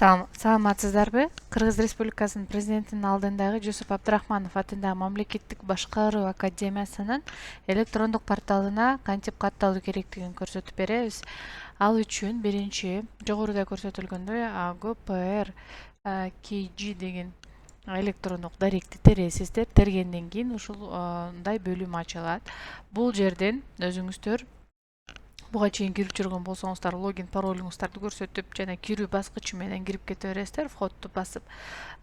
Саламатсыздарбы? Кыргыз Республикасынын президентинин алдындагы Жусуп Абдрахманов атындагы Мамлекеттик башкаруу академиясынын электрондук порталына кантип катталуу керектигин көрсөтүп беребиз. Ал үчүн биринчи жогоруда көрсөтүлгөндөй GoPR KG деген электрондук даректи тересиздер. Тергенден кийин ушундай бөлүм ачылат. Бул жерден өзүңүздөр буга чейин кирип жүргөн болсоңуздар логин паролуңуздарды көрсөтүп жана кирүү баскычы менен кирип кете бересиздер, входту басып.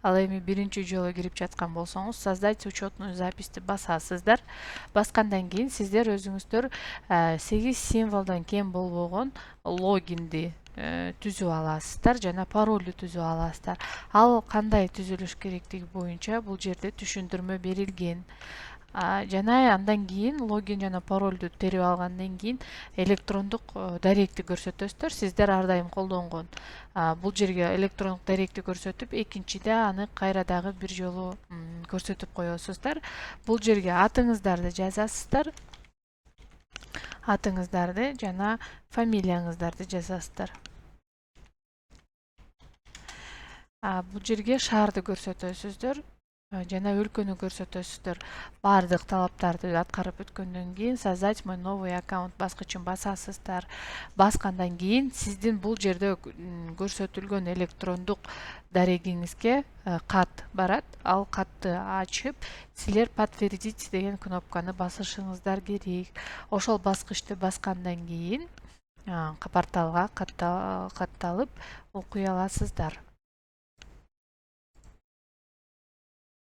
Ал эми биринчи жолу кирип жаткан болсоңуз создать учетную записьти басасыздар. Баскандан кийин сиздер өзүңүздөр 8 символдон кем болбогон логинди түзүп аласыздар жана паролду түзүп аласыздар. Ал кандай түзүлүш керектиги боюнча бул жерде түшүндүрмө берилген. Жана андан кийин логин жана паролду терип алгандан кийин электрондук даректи көрсөтөсүздөр. Сиздер ар дайым колдонгон бул жерге электрондук даректи көрсөтүп, экинчиде аны кайра дагы бир жолу көрсөтүп коесуздар. Бул жерге атыңыздарды жазасыздар. Атыңыздарды жана фамилияңыздарды жазасыздар. Бул жерге шаарды көрсөтөсүздөр жана өлкөнү көрсөтөсүздөр. Бардык талаптарды аткарып өткөндөн кийин создать мой новый аккаунт баскычын басасыздар. Баскандан кийин сиздин бул жерде көрсөтүлгөн электрондук дарегиңизге кат барат. Ал катты ачып, силер подтвердить деген кнопканы басышыңыздар керек. Ошол баскычты баскандан кийин порталга катталып окуй аласыздар.